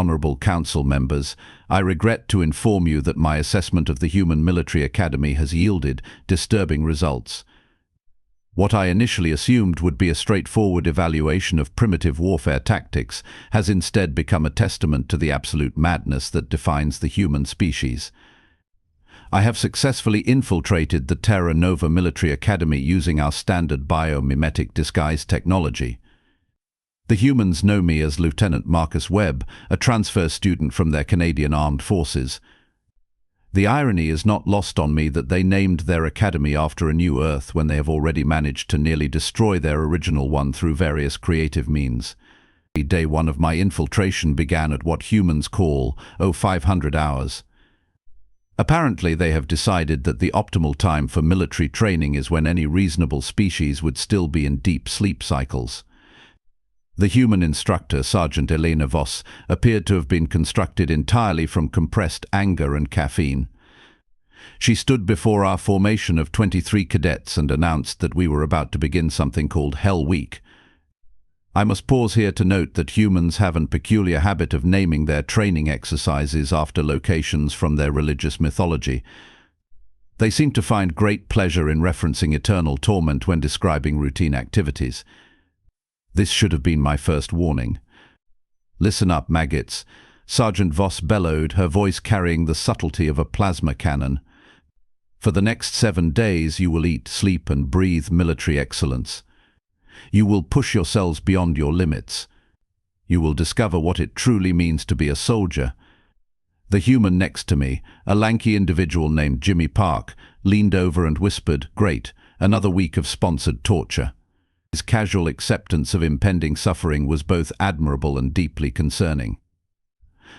Honorable Council members, I regret to inform you that my assessment of the Human Military Academy has yielded disturbing results. What I initially assumed would be a straightforward evaluation of primitive warfare tactics has instead become a testament to the absolute madness that defines the human species. I have successfully infiltrated the Terra Nova Military Academy using our standard biomimetic disguise technology. The humans know me as Lieutenant Marcus Webb, a transfer student from their Canadian Armed Forces. The irony is not lost on me that they named their academy after a new Earth when they have already managed to nearly destroy their original one through various creative means. Day one of my infiltration began at what humans call 500 hours. Apparently they have decided that the optimal time for military training is when any reasonable species would still be in deep sleep cycles. The human instructor, Sergeant Elena Voss, appeared to have been constructed entirely from compressed anger and caffeine. She stood before our formation of 23 cadets and announced that we were about to begin something called Hell Week. I must pause here to note that humans have a peculiar habit of naming their training exercises after locations from their religious mythology. They seem to find great pleasure in referencing eternal torment when describing routine activities. This should have been my first warning. "Listen up, maggots," Sergeant Voss bellowed, her voice carrying the subtlety of a plasma cannon. "For the next 7 days you will eat, sleep and breathe military excellence. You will push yourselves beyond your limits. You will discover what it truly means to be a soldier." The human next to me, a lanky individual named Jimmy Park, leaned over and whispered, "Great, another week of sponsored torture." His casual acceptance of impending suffering was both admirable and deeply concerning.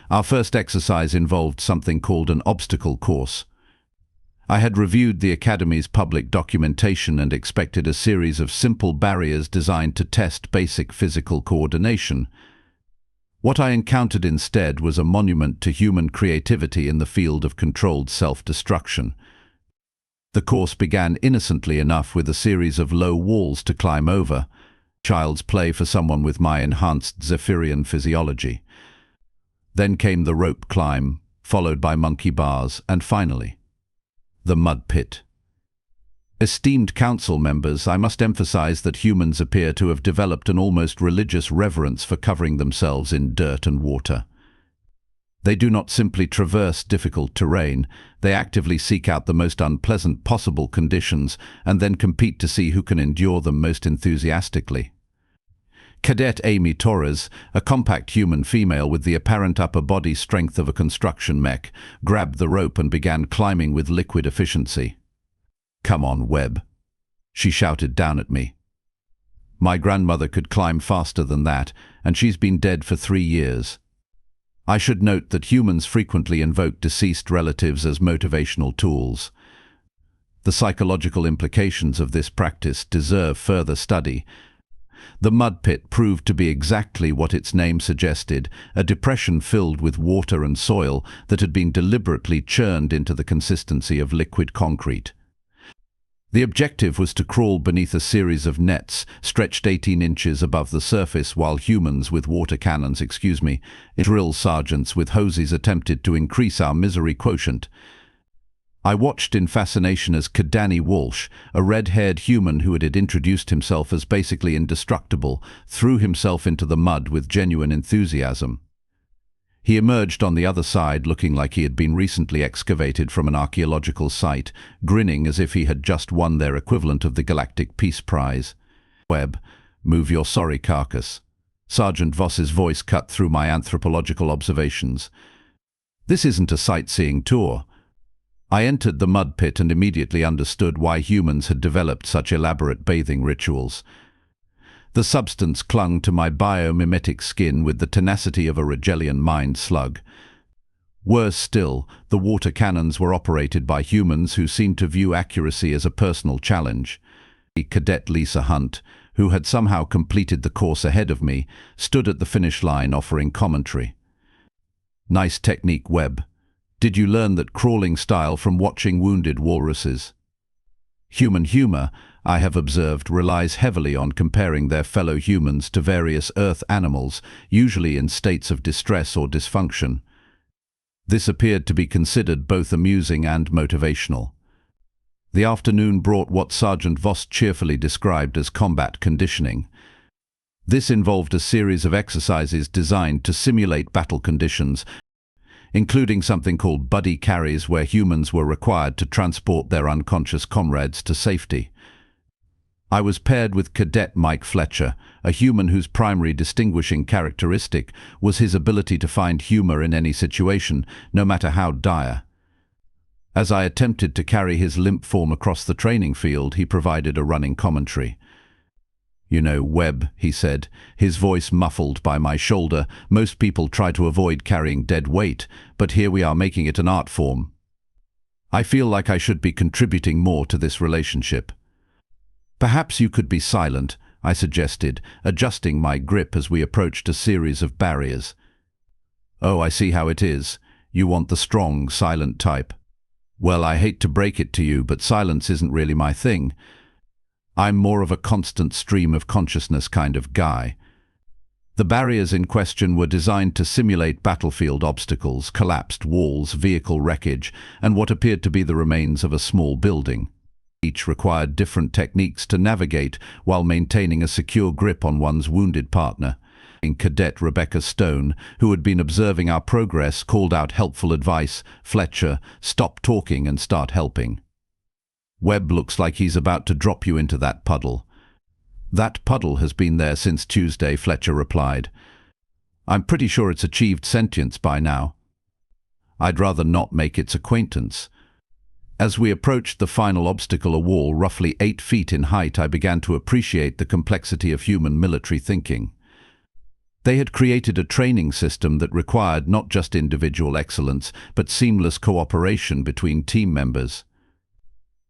Our first exercise involved something called an obstacle course. I had reviewed the Academy's public documentation and expected a series of simple barriers designed to test basic physical coordination. What I encountered instead was a monument to human creativity in the field of controlled self-destruction. The course began innocently enough with a series of low walls to climb over, child's play for someone with my enhanced Zephyrian physiology. Then came the rope climb, followed by monkey bars, and finally, the mud pit. Esteemed council members, I must emphasize that humans appear to have developed an almost religious reverence for covering themselves in dirt and water. They do not simply traverse difficult terrain, they actively seek out the most unpleasant possible conditions and then compete to see who can endure them most enthusiastically. Cadet Amy Torres, a compact human female with the apparent upper body strength of a construction mech, grabbed the rope and began climbing with liquid efficiency. "Come on, Webb," she shouted down at me. My grandmother could climb faster than that, and she's been dead for 3 years. I should note that humans frequently invoke deceased relatives as motivational tools. The psychological implications of this practice deserve further study. The mud pit proved to be exactly what its name suggested, a depression filled with water and soil that had been deliberately churned into the consistency of liquid concrete. The objective was to crawl beneath a series of nets stretched 18 inches above the surface while humans with water cannons, drill sergeants with hoses attempted to increase our misery quotient. I watched in fascination as Danny Walsh, a red-haired human who had introduced himself as basically indestructible, threw himself into the mud with genuine enthusiasm. He emerged on the other side looking like he had been recently excavated from an archaeological site, grinning as if he had just won their equivalent of the Galactic Peace Prize. "Webb, move your sorry carcass." Sergeant Voss's voice cut through my anthropological observations. "This isn't a sightseeing tour." I entered the mud pit and immediately understood why humans had developed such elaborate bathing rituals. The substance clung to my biomimetic skin with the tenacity of a Rigelian mind slug. Worse still, the water cannons were operated by humans who seemed to view accuracy as a personal challenge. Cadet Lisa Hunt, who had somehow completed the course ahead of me, stood at the finish line offering commentary. "Nice technique, Webb. Did you learn that crawling style from watching wounded walruses?" Human humor, I have observed, relies heavily on comparing their fellow humans to various Earth animals, usually in states of distress or dysfunction. This appeared to be considered both amusing and motivational. The afternoon brought what Sergeant Voss cheerfully described as combat conditioning. This involved a series of exercises designed to simulate battle conditions, including something called buddy carries, where humans were required to transport their unconscious comrades to safety. I was paired with Cadet Mike Fletcher, a human whose primary distinguishing characteristic was his ability to find humor in any situation, no matter how dire. As I attempted to carry his limp form across the training field, he provided a running commentary. "You know, Webb," he said, his voice muffled by my shoulder, "most people try to avoid carrying dead weight, but here we are making it an art form. I feel like I should be contributing more to this relationship." "Perhaps you could be silent," I suggested, adjusting my grip as we approached a series of barriers. "Oh, I see how it is. You want the strong, silent type. Well, I hate to break it to you, but silence isn't really my thing. I'm more of a constant stream of consciousness kind of guy." The barriers in question were designed to simulate battlefield obstacles, collapsed walls, vehicle wreckage, and what appeared to be the remains of a small building. Each required different techniques to navigate while maintaining a secure grip on one's wounded partner. Cadet Rebecca Stone, who had been observing our progress, called out helpful advice. "Fletcher, stop talking and start helping. Webb looks like he's about to drop you into that puddle." "That puddle has been there since Tuesday," Fletcher replied. "I'm pretty sure it's achieved sentience by now. I'd rather not make its acquaintance." As we approached the final obstacle, a wall roughly 8 feet in height, I began to appreciate the complexity of human military thinking. They had created a training system that required not just individual excellence, but seamless cooperation between team members.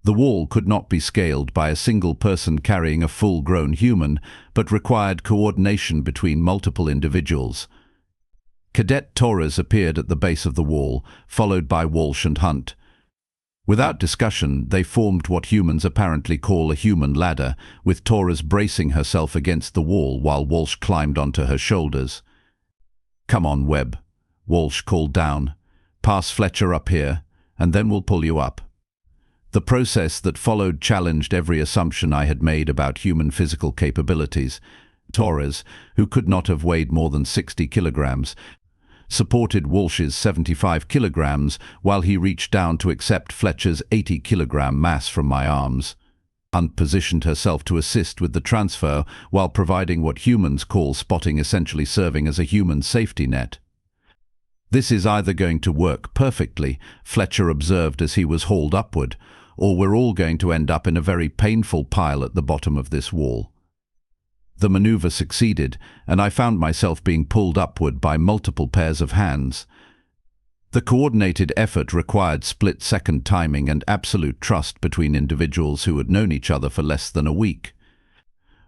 The wall could not be scaled by a single person carrying a full-grown human, but required coordination between multiple individuals. Cadet Torres appeared at the base of the wall, followed by Walsh and Hunt. Without discussion, they formed what humans apparently call a human ladder, with Torres bracing herself against the wall while Walsh climbed onto her shoulders. "Come on, Webb," Walsh called down. "Pass Fletcher up here, and then we'll pull you up." The process that followed challenged every assumption I had made about human physical capabilities. Torres, who could not have weighed more than 60 kilograms, supported Walsh's 75 kilograms while he reached down to accept Fletcher's 80-kilogram mass from my arms. Hunt positioned herself to assist with the transfer while providing what humans call spotting, essentially serving as a human safety net. "This is either going to work perfectly," Fletcher observed as he was hauled upward, "or we're all going to end up in a very painful pile at the bottom of this wall." The maneuver succeeded, and I found myself being pulled upward by multiple pairs of hands. The coordinated effort required split-second timing and absolute trust between individuals who had known each other for less than a week.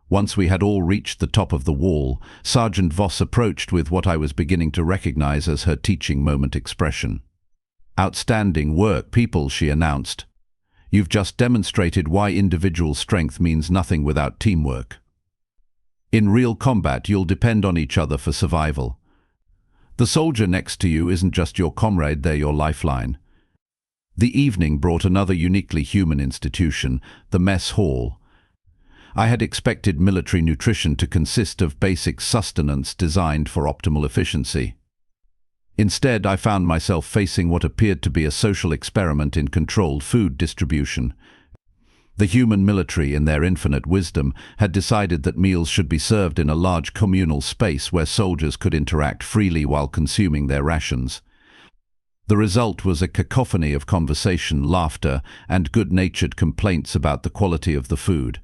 Once we had all reached the top of the wall, Sergeant Voss approached with what I was beginning to recognize as her teaching moment expression. "Outstanding work, people," she announced. "You've just demonstrated why individual strength means nothing without teamwork. In real combat, you'll depend on each other for survival. The soldier next to you isn't just your comrade, they're your lifeline." The evening brought another uniquely human institution, the mess hall. I had expected military nutrition to consist of basic sustenance designed for optimal efficiency. Instead, I found myself facing what appeared to be a social experiment in controlled food distribution. The human military, in their infinite wisdom, had decided that meals should be served in a large communal space where soldiers could interact freely while consuming their rations. The result was a cacophony of conversation, laughter, and good-natured complaints about the quality of the food.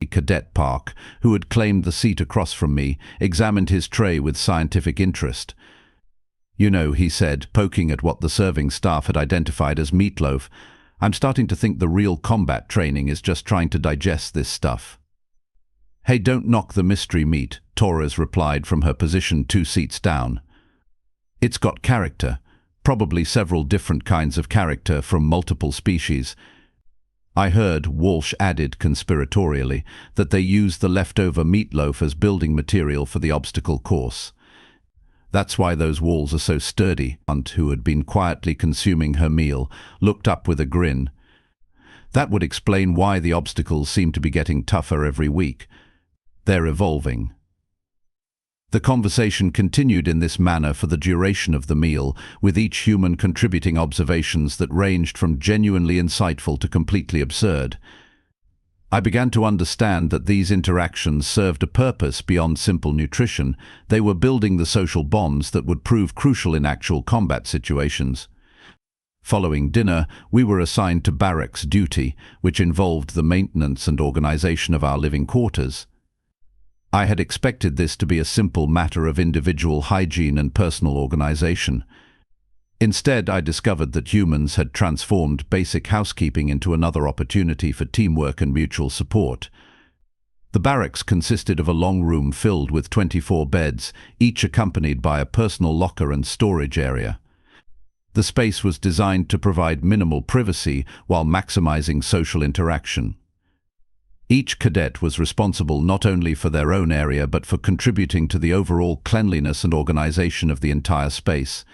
Cadet Park, who had claimed the seat across from me, examined his tray with scientific interest. "You know," he said, poking at what the serving staff had identified as meatloaf, "I'm starting to think the real combat training is just trying to digest this stuff." "Hey, don't knock the mystery meat," Torres replied from her position 2 seats down. "It's got character, probably several different kinds of character from multiple species." I heard, Walsh added conspiratorially, that they used the leftover meatloaf as building material for the obstacle course. That's why those walls are so sturdy. Aunt, who had been quietly consuming her meal, looked up with a grin. That would explain why the obstacles seem to be getting tougher every week. They're evolving. The conversation continued in this manner for the duration of the meal, with each human contributing observations that ranged from genuinely insightful to completely absurd. I began to understand that these interactions served a purpose beyond simple nutrition. They were building the social bonds that would prove crucial in actual combat situations. Following dinner, we were assigned to barracks duty, which involved the maintenance and organization of our living quarters. I had expected this to be a simple matter of individual hygiene and personal organization. Instead, I discovered that humans had transformed basic housekeeping into another opportunity for teamwork and mutual support. The barracks consisted of a long room filled with 24 beds, each accompanied by a personal locker and storage area. The space was designed to provide minimal privacy while maximizing social interaction. Each cadet was responsible not only for their own area but for contributing to the overall cleanliness and organization of the entire space.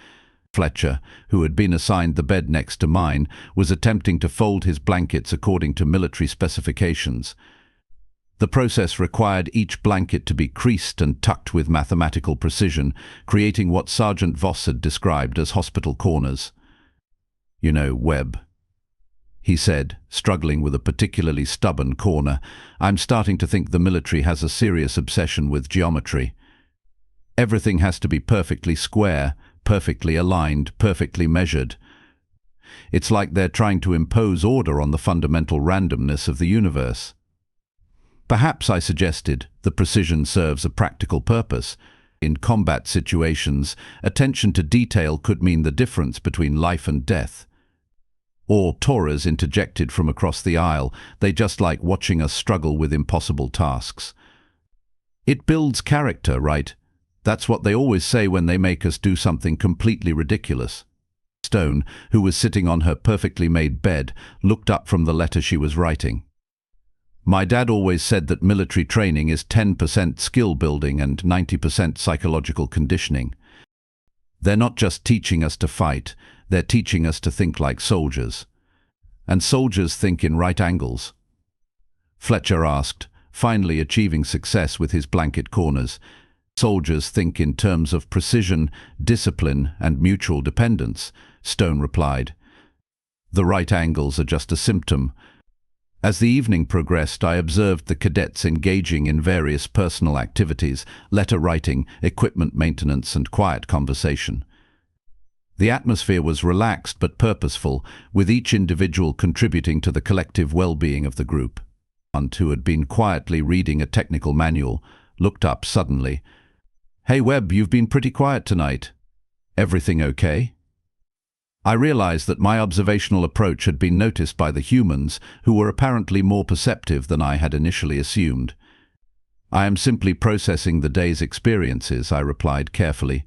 Fletcher, who had been assigned the bed next to mine, was attempting to fold his blankets according to military specifications. The process required each blanket to be creased and tucked with mathematical precision, creating what Sergeant Voss had described as hospital corners. "You know, Webb," he said, struggling with a particularly stubborn corner, "I'm starting to think the military has a serious obsession with geometry. Everything has to be perfectly square, perfectly aligned, perfectly measured. It's like they're trying to impose order on the fundamental randomness of the universe." Perhaps, I suggested, the precision serves a practical purpose. In combat situations, attention to detail could mean the difference between life and death. Or, Torres interjected from across the aisle, they just like watching us struggle with impossible tasks. "It builds character, right? That's what they always say when they make us do something completely ridiculous." Stone, who was sitting on her perfectly made bed, looked up from the letter she was writing. "My dad always said that military training is 10% skill building and 90% psychological conditioning. They're not just teaching us to fight, they're teaching us to think like soldiers. And soldiers think in right angles." Fletcher asked, finally achieving success with his blanket corners. "Soldiers think in terms of precision, discipline, and mutual dependence," Stone replied. "The right angles are just a symptom." As the evening progressed, I observed the cadets engaging in various personal activities, letter writing, equipment maintenance, and quiet conversation. The atmosphere was relaxed but purposeful, with each individual contributing to the collective well-being of the group. Aunt, who had been quietly reading a technical manual, looked up suddenly. "Hey Webb, you've been pretty quiet tonight. Everything okay?" I realized that my observational approach had been noticed by the humans, who were apparently more perceptive than I had initially assumed. "I am simply processing the day's experiences," I replied carefully.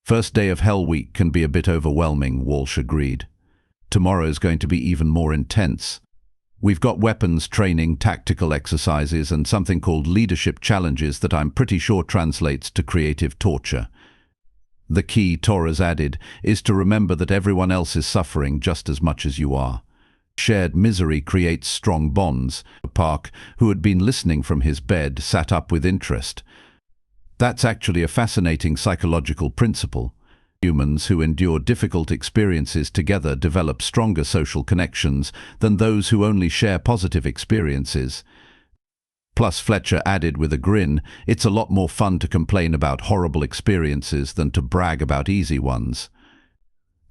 "First day of Hell Week can be a bit overwhelming," Walsh agreed. "Tomorrow's going to be even more intense. We've got weapons training, tactical exercises, and something called leadership challenges that I'm pretty sure translates to creative torture. The key," Torres added, "is to remember that everyone else is suffering just as much as you are. Shared misery creates strong bonds." Park, who had been listening from his bed, sat up with interest. "That's actually a fascinating psychological principle. Humans who endure difficult experiences together develop stronger social connections than those who only share positive experiences." Plus, Fletcher added with a grin, "It's a lot more fun to complain about horrible experiences than to brag about easy ones."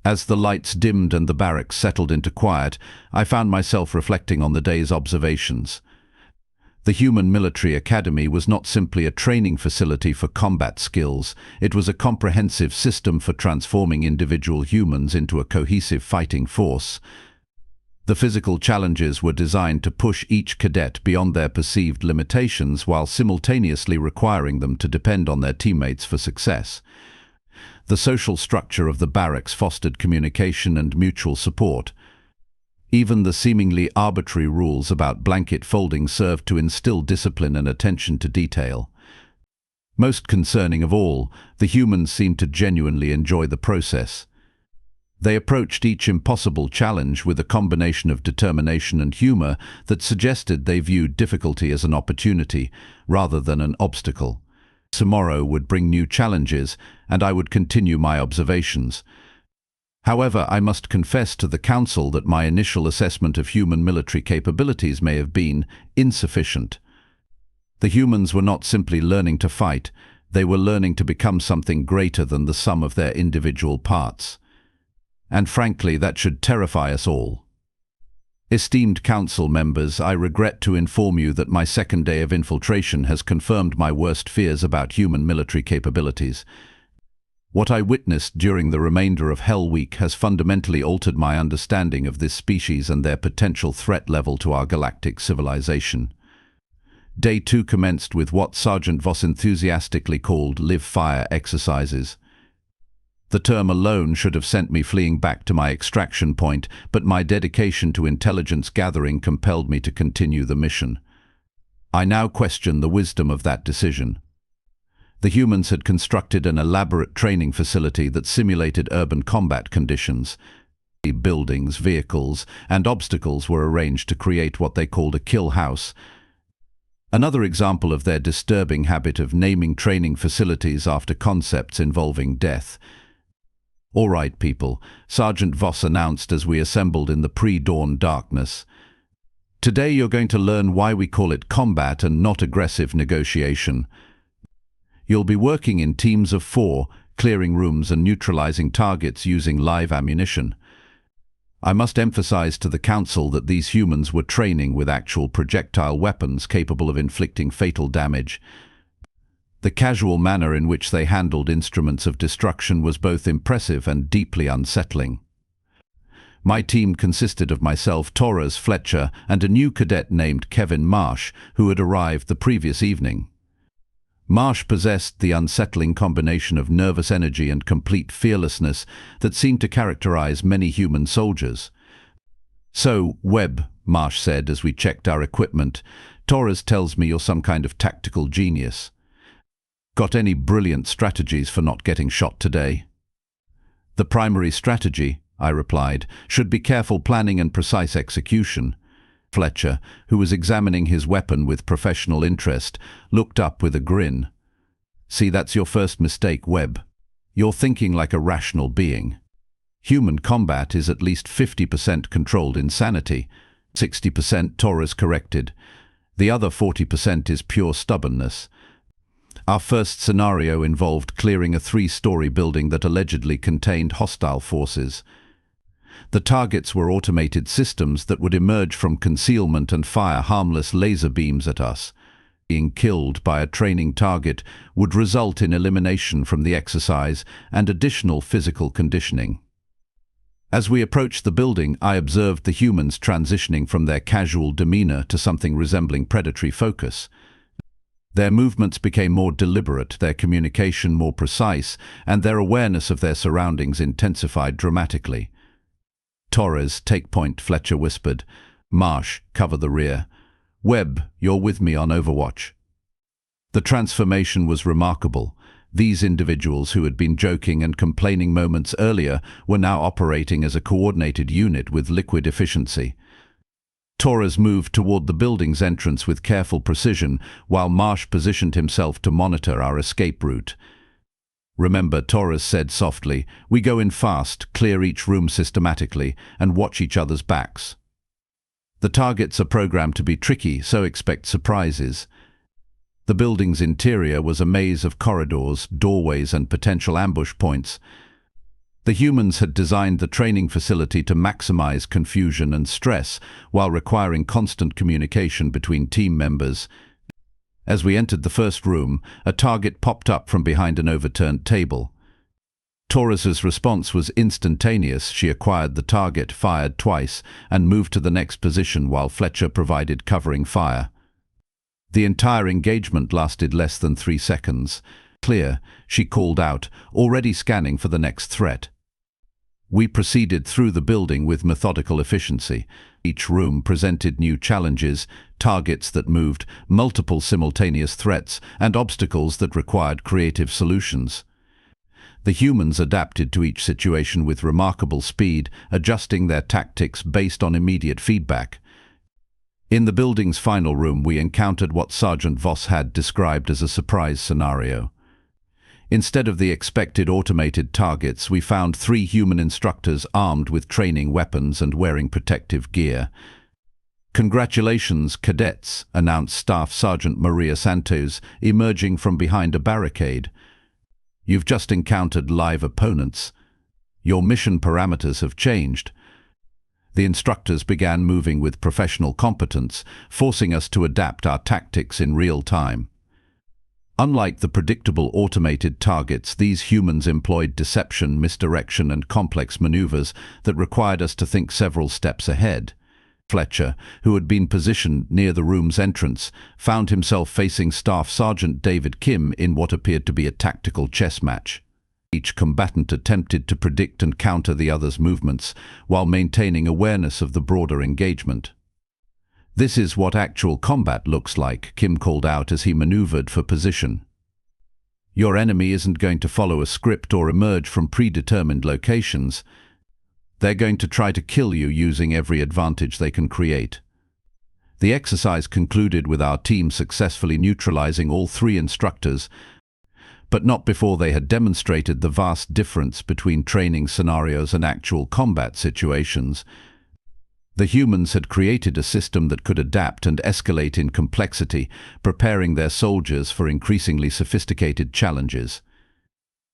As the lights dimmed and the barracks settled into quiet, I found myself reflecting on the day's observations. The Human Military Academy was not simply a training facility for combat skills, it was a comprehensive system for transforming individual humans into a cohesive fighting force. The physical challenges were designed to push each cadet beyond their perceived limitations while simultaneously requiring them to depend on their teammates for success. The social structure of the barracks fostered communication and mutual support. Even the seemingly arbitrary rules about blanket folding served to instill discipline and attention to detail. Most concerning of all, the humans seemed to genuinely enjoy the process. They approached each impossible challenge with a combination of determination and humor that suggested they viewed difficulty as an opportunity rather than an obstacle. Tomorrow would bring new challenges, and I would continue my observations. However, I must confess to the Council that my initial assessment of human military capabilities may have been insufficient. The humans were not simply learning to fight, they were learning to become something greater than the sum of their individual parts. And frankly, that should terrify us all. Esteemed Council members, I regret to inform you that my second day of infiltration has confirmed my worst fears about human military capabilities. What I witnessed during the remainder of Hell Week has fundamentally altered my understanding of this species and their potential threat level to our galactic civilization. Day 2 commenced with what Sergeant Voss enthusiastically called live-fire exercises. The term alone should have sent me fleeing back to my extraction point, but my dedication to intelligence gathering compelled me to continue the mission. I now question the wisdom of that decision. The humans had constructed an elaborate training facility that simulated urban combat conditions. Buildings, vehicles, and obstacles were arranged to create what they called a kill house. Another example of their disturbing habit of naming training facilities after concepts involving death. "All right, people," Sergeant Voss announced as we assembled in the pre-dawn darkness. "Today you're going to learn why we call it combat and not aggressive negotiation. You'll be working in teams of 4, clearing rooms and neutralizing targets using live ammunition. I must emphasize to the Council that these humans were training with actual projectile weapons capable of inflicting fatal damage. The casual manner in which they handled instruments of destruction was both impressive and deeply unsettling. My team consisted of myself, Torres, Fletcher, and a new cadet named Kevin Marsh, who had arrived the previous evening. Marsh possessed the unsettling combination of nervous energy and complete fearlessness that seemed to characterize many human soldiers. "So, Webb," Marsh said as we checked our equipment, "Torres tells me you're some kind of tactical genius. Got any brilliant strategies for not getting shot today?" "The primary strategy," I replied, "should be careful planning and precise execution." Fletcher, who was examining his weapon with professional interest, looked up with a grin. "See, that's your first mistake, Webb. You're thinking like a rational being. Human combat is at least 50% controlled insanity. 60%, Torres corrected. The other 40% is pure stubbornness. Our first scenario involved clearing a 3-story building that allegedly contained hostile forces. The targets were automated systems that would emerge from concealment and fire harmless laser beams at us. Being killed by a training target would result in elimination from the exercise and additional physical conditioning. As we approached the building, I observed the humans transitioning from their casual demeanor to something resembling predatory focus. Their movements became more deliberate, their communication more precise, and their awareness of their surroundings intensified dramatically. "Torres, take point," Fletcher whispered. "Marsh, cover the rear. Webb, you're with me on Overwatch." The transformation was remarkable. These individuals who had been joking and complaining moments earlier were now operating as a coordinated unit with liquid efficiency. Torres moved toward the building's entrance with careful precision, while Marsh positioned himself to monitor our escape route. "Remember," Torres said softly, "we go in fast, clear each room systematically, and watch each other's backs. The targets are programmed to be tricky, so expect surprises." The building's interior was a maze of corridors, doorways, and potential ambush points. The humans had designed the training facility to maximize confusion and stress, while requiring constant communication between team members. As we entered the first room, a target popped up from behind an overturned table. Torres's response was instantaneous. She acquired the target, fired twice, and moved to the next position while Fletcher provided covering fire. The entire engagement lasted less than 3 seconds. "Clear," she called out, already scanning for the next threat. We proceeded through the building with methodical efficiency. Each room presented new challenges, targets that moved, multiple simultaneous threats, and obstacles that required creative solutions. The humans adapted to each situation with remarkable speed, adjusting their tactics based on immediate feedback. In the building's final room, we encountered what Sergeant Voss had described as a surprise scenario. Instead of the expected automated targets, we found 3 human instructors armed with training weapons and wearing protective gear. "Congratulations, cadets," announced Staff Sergeant Maria Santos, emerging from behind a barricade. "You've just encountered live opponents. Your mission parameters have changed." The instructors began moving with professional competence, forcing us to adapt our tactics in real time. Unlike the predictable automated targets, these humans employed deception, misdirection, and complex maneuvers that required us to think several steps ahead. Fletcher, who had been positioned near the room's entrance, found himself facing Staff Sergeant David Kim in what appeared to be a tactical chess match. Each combatant attempted to predict and counter the other's movements, while maintaining awareness of the broader engagement. "This is what actual combat looks like," Kim called out as he maneuvered for position. "Your enemy isn't going to follow a script or emerge from predetermined locations. They're going to try to kill you using every advantage they can create." The exercise concluded with our team successfully neutralizing all 3 instructors, but not before they had demonstrated the vast difference between training scenarios and actual combat situations. The humans had created a system that could adapt and escalate in complexity, preparing their soldiers for increasingly sophisticated challenges.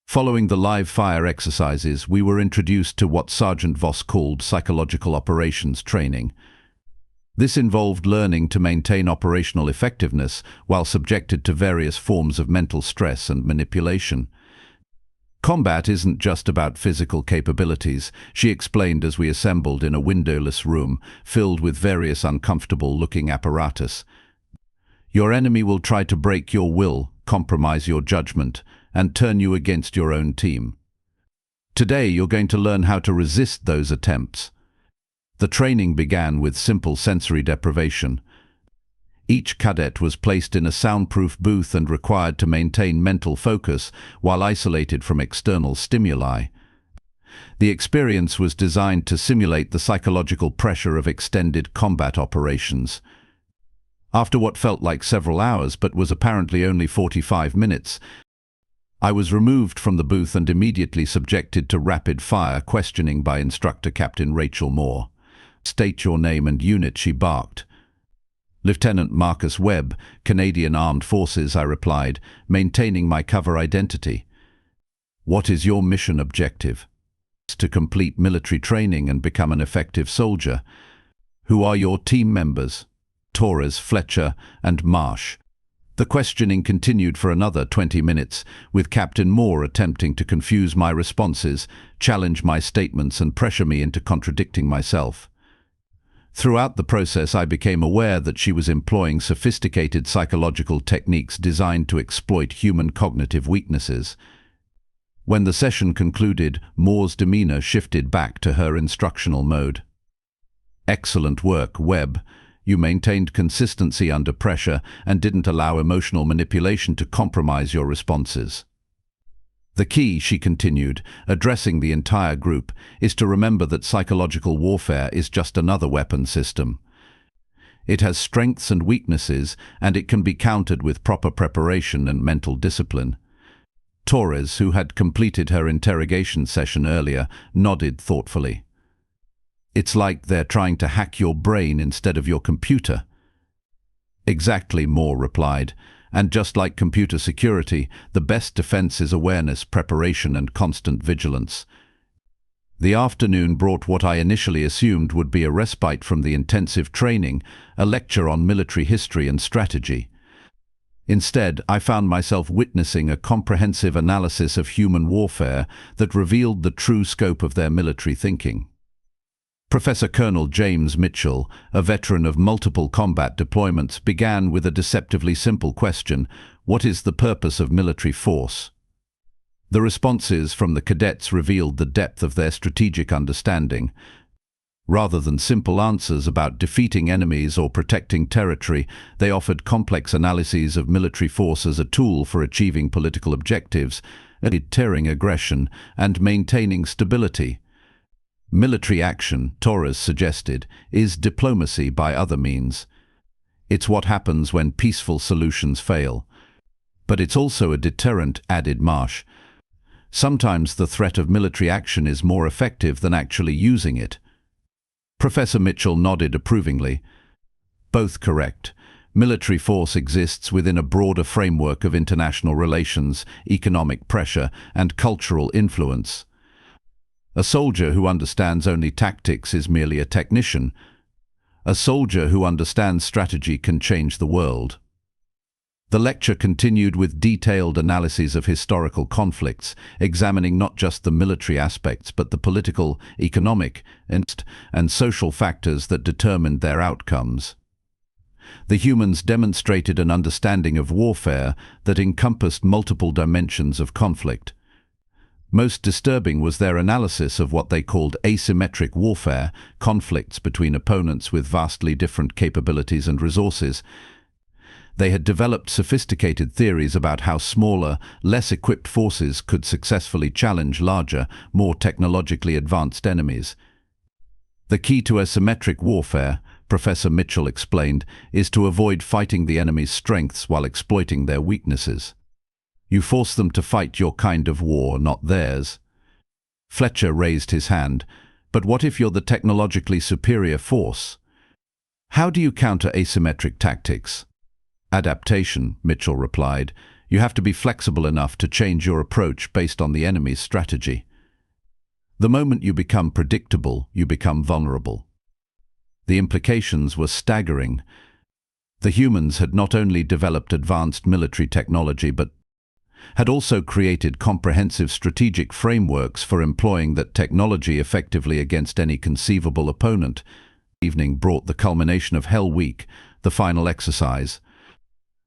Following the live fire exercises, we were introduced to what Sergeant Voss called psychological operations training. This involved learning to maintain operational effectiveness while subjected to various forms of mental stress and manipulation. "Combat isn't just about physical capabilities," she explained as we assembled in a windowless room filled with various uncomfortable-looking apparatus. "Your enemy will try to break your will, compromise your judgment, and turn you against your own team. Today you're going to learn how to resist those attempts." The training began with simple sensory deprivation. Each cadet was placed in a soundproof booth and required to maintain mental focus while isolated from external stimuli. The experience was designed to simulate the psychological pressure of extended combat operations. After what felt like several hours but was apparently only 45 minutes, I was removed from the booth and immediately subjected to rapid-fire questioning by Instructor Captain Rachel Moore. "State your name and unit," she barked. "Lieutenant Marcus Webb, Canadian Armed Forces," I replied, maintaining my cover identity. "What is your mission objective?" "To complete military training and become an effective soldier." "Who are your team members?" "Torres, Fletcher, and Marsh." The questioning continued for another 20 minutes, with Captain Moore attempting to confuse my responses, challenge my statements, and pressure me into contradicting myself. Throughout the process, I became aware that she was employing sophisticated psychological techniques designed to exploit human cognitive weaknesses. When the session concluded, Moore's demeanor shifted back to her instructional mode. "Excellent work, Webb. You maintained consistency under pressure and didn't allow emotional manipulation to compromise your responses. The key," she continued, addressing the entire group, "is to remember that psychological warfare is just another weapon system. It has strengths and weaknesses, and it can be countered with proper preparation and mental discipline." Torres, who had completed her interrogation session earlier, nodded thoughtfully. "It's like they're trying to hack your brain instead of your computer." "Exactly," Moore replied. "And just like computer security, the best defense is awareness, preparation, and constant vigilance." The afternoon brought what I initially assumed would be a respite from the intensive training, a lecture on military history and strategy. Instead, I found myself witnessing a comprehensive analysis of human warfare that revealed the true scope of their military thinking. Professor Colonel James Mitchell, a veteran of multiple combat deployments, began with a deceptively simple question: what is the purpose of military force? The responses from the cadets revealed the depth of their strategic understanding. Rather than simple answers about defeating enemies or protecting territory, they offered complex analyses of military force as a tool for achieving political objectives, deterring aggression, and maintaining stability. Military action, Torres suggested, is diplomacy by other means. It's what happens when peaceful solutions fail. But it's also a deterrent, added Marsh. Sometimes the threat of military action is more effective than actually using it. Professor Mitchell nodded approvingly. Both correct. Military force exists within a broader framework of international relations, economic pressure, and cultural influence. A soldier who understands only tactics is merely a technician. A soldier who understands strategy can change the world. The lecture continued with detailed analyses of historical conflicts, examining not just the military aspects but the political, economic, and social factors that determined their outcomes. The humans demonstrated an understanding of warfare that encompassed multiple dimensions of conflict. Most disturbing was their analysis of what they called asymmetric warfare, conflicts between opponents with vastly different capabilities and resources. They had developed sophisticated theories about how smaller, less equipped forces could successfully challenge larger, more technologically advanced enemies. The key to asymmetric warfare, Professor Mitchell explained, is to avoid fighting the enemy's strengths while exploiting their weaknesses. You force them to fight your kind of war, not theirs. Fletcher raised his hand. But what if you're the technologically superior force? How do you counter asymmetric tactics? Adaptation, Mitchell replied. You have to be flexible enough to change your approach based on the enemy's strategy. The moment you become predictable, you become vulnerable. The implications were staggering. The humans had not only developed advanced military technology but had also created comprehensive strategic frameworks for employing that technology effectively against any conceivable opponent. Evening brought the culmination of Hell Week, the final exercise.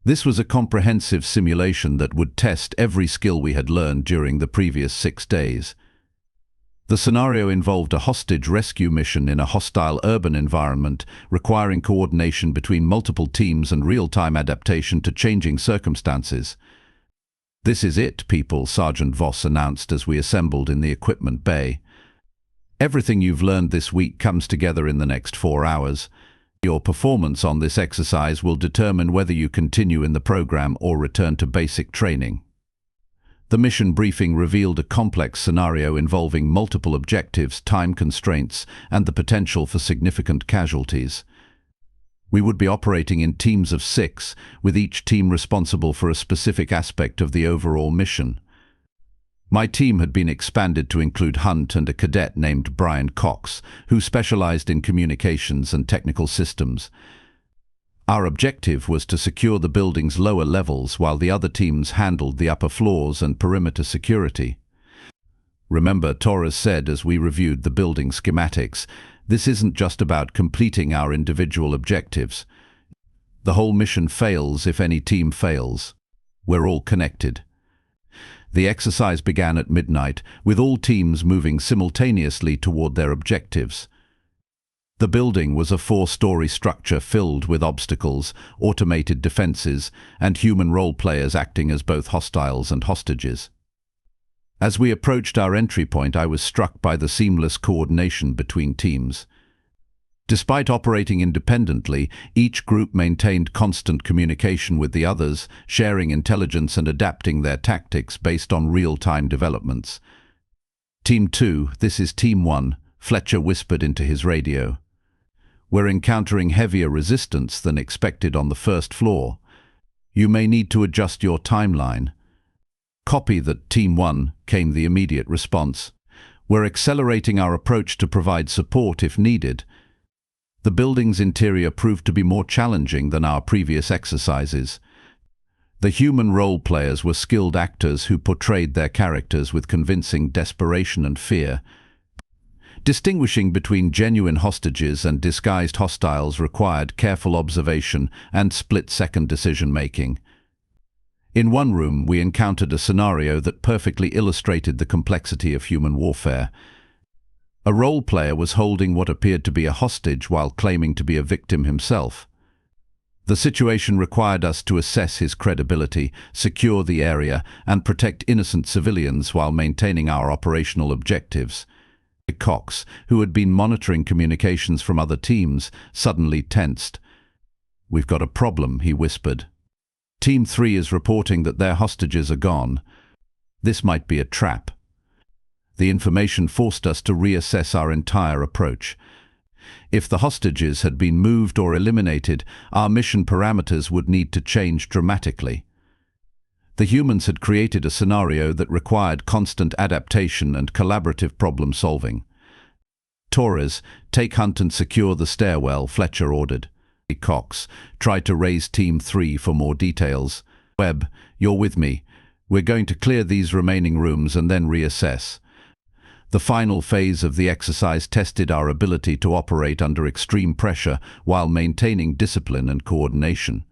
This was a comprehensive simulation that would test every skill we had learned during the previous 6 days. The scenario involved a hostage rescue mission in a hostile urban environment, requiring coordination between multiple teams and real-time adaptation to changing circumstances. "This is it, people," Sergeant Voss announced as we assembled in the equipment bay. "Everything you've learned this week comes together in the next 4 hours. Your performance on this exercise will determine whether you continue in the program or return to basic training." The mission briefing revealed a complex scenario involving multiple objectives, time constraints, and the potential for significant casualties. We would be operating in teams of 6, with each team responsible for a specific aspect of the overall mission. My team had been expanded to include Hunt and a cadet named Brian Cox, who specialized in communications and technical systems. Our objective was to secure the building's lower levels while the other teams handled the upper floors and perimeter security. Remember, Torres said as we reviewed the building schematics, this isn't just about completing our individual objectives. The whole mission fails if any team fails. We're all connected. The exercise began at midnight, with all teams moving simultaneously toward their objectives. The building was a 4-story structure filled with obstacles, automated defenses, and human role players acting as both hostiles and hostages. As we approached our entry point, I was struck by the seamless coordination between teams. Despite operating independently, each group maintained constant communication with the others, sharing intelligence and adapting their tactics based on real-time developments. "Team 2, this is Team 1, Fletcher whispered into his radio. "We're encountering heavier resistance than expected on the first floor. You may need to adjust your timeline." "Copy that, Team 1, came the immediate response. "We're accelerating our approach to provide support if needed." The building's interior proved to be more challenging than our previous exercises. The human role players were skilled actors who portrayed their characters with convincing desperation and fear. Distinguishing between genuine hostages and disguised hostiles required careful observation and split-second decision-making. In one room, we encountered a scenario that perfectly illustrated the complexity of human warfare. A role player was holding what appeared to be a hostage while claiming to be a victim himself. The situation required us to assess his credibility, secure the area, and protect innocent civilians while maintaining our operational objectives. Cox, who had been monitoring communications from other teams, suddenly tensed. "We've got a problem," he whispered. "Team 3 is reporting that their hostages are gone. This might be a trap." The information forced us to reassess our entire approach. If the hostages had been moved or eliminated, our mission parameters would need to change dramatically. The humans had created a scenario that required constant adaptation and collaborative problem-solving. "Torres, take Hunt and secure the stairwell," Fletcher ordered. Cox tried to raise Team 3 for more details. "Webb, you're with me. We're going to clear these remaining rooms and then reassess." The final phase of the exercise tested our ability to operate under extreme pressure while maintaining discipline and coordination.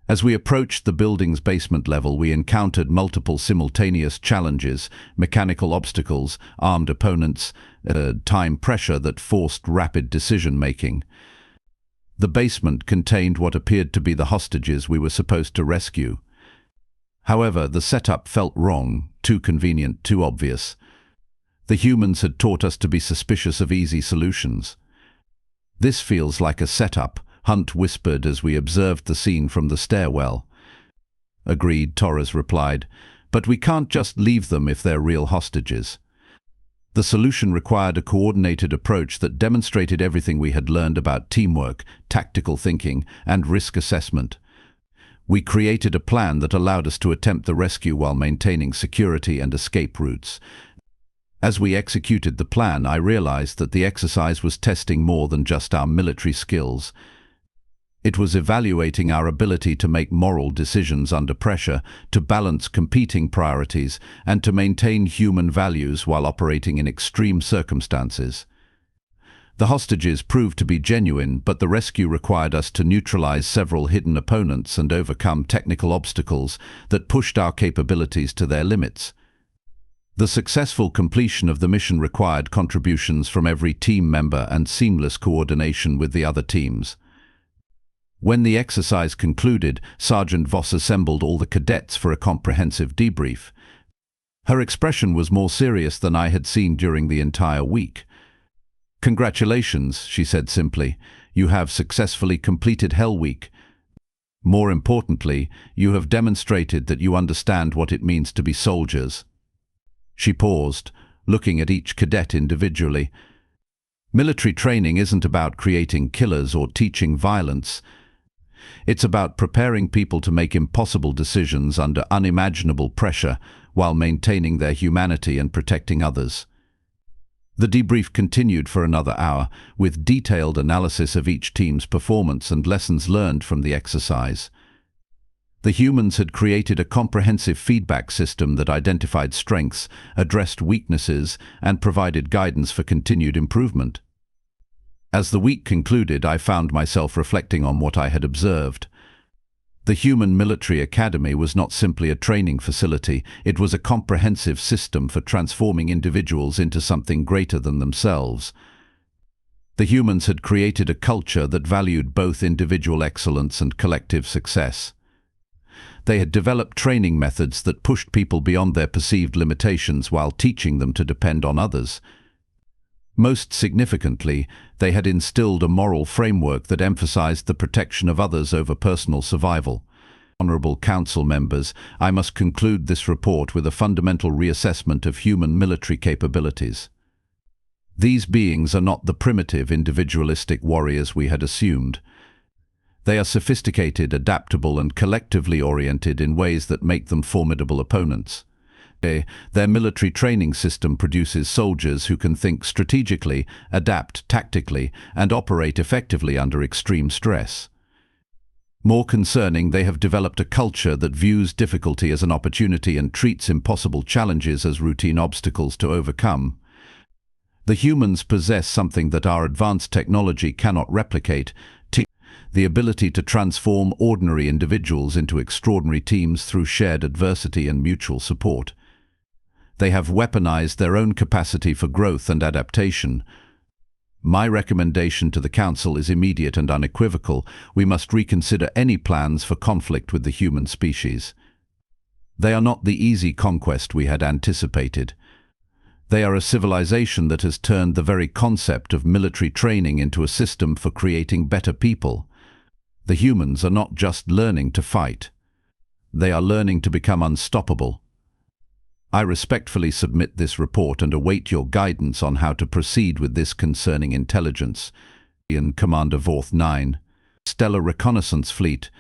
As we approached the building's basement level, we encountered multiple simultaneous challenges, mechanical obstacles, armed opponents, time pressure that forced rapid decision-making. The basement contained what appeared to be the hostages we were supposed to rescue. However, the setup felt wrong, too convenient, too obvious. The humans had taught us to be suspicious of easy solutions. "This feels like a setup," Hunt whispered as we observed the scene from the stairwell. "Agreed," Torres replied, "but we can't just leave them if they're real hostages." The solution required a coordinated approach that demonstrated everything we had learned about teamwork, tactical thinking, and risk assessment. We created a plan that allowed us to attempt the rescue while maintaining security and escape routes. As we executed the plan, I realized that the exercise was testing more than just our military skills. It was evaluating our ability to make moral decisions under pressure, to balance competing priorities, and to maintain human values while operating in extreme circumstances. The hostages proved to be genuine, but the rescue required us to neutralize several hidden opponents and overcome technical obstacles that pushed our capabilities to their limits. The successful completion of the mission required contributions from every team member and seamless coordination with the other teams. When the exercise concluded, Sergeant Voss assembled all the cadets for a comprehensive debrief. Her expression was more serious than I had seen during the entire week. "Congratulations," she said simply. "You have successfully completed Hell Week. More importantly, you have demonstrated that you understand what it means to be soldiers." She paused, looking at each cadet individually. "Military training isn't about creating killers or teaching violence. It's about preparing people to make impossible decisions under unimaginable pressure while maintaining their humanity and protecting others." The debrief continued for another hour, with detailed analysis of each team's performance and lessons learned from the exercise. The humans had created a comprehensive feedback system that identified strengths, addressed weaknesses, and provided guidance for continued improvement. As the week concluded, I found myself reflecting on what I had observed. The Human Military Academy was not simply a training facility, it was a comprehensive system for transforming individuals into something greater than themselves. The humans had created a culture that valued both individual excellence and collective success. They had developed training methods that pushed people beyond their perceived limitations while teaching them to depend on others. Most significantly, they had instilled a moral framework that emphasized the protection of others over personal survival. Honorable Council members, I must conclude this report with a fundamental reassessment of human military capabilities. These beings are not the primitive, individualistic warriors we had assumed. They are sophisticated, adaptable, and collectively oriented in ways that make them formidable opponents. Their military training system produces soldiers who can think strategically, adapt tactically, and operate effectively under extreme stress. More concerning, they have developed a culture that views difficulty as an opportunity and treats impossible challenges as routine obstacles to overcome. The humans possess something that our advanced technology cannot replicate: the ability to transform ordinary individuals into extraordinary teams through shared adversity and mutual support. They have weaponized their own capacity for growth and adaptation. My recommendation to the Council is immediate and unequivocal. We must reconsider any plans for conflict with the human species. They are not the easy conquest we had anticipated. They are a civilization that has turned the very concept of military training into a system for creating better people. The humans are not just learning to fight. They are learning to become unstoppable. I respectfully submit this report and await your guidance on how to proceed with this concerning intelligence. Commander Vorth-9, Stellar Reconnaissance Fleet,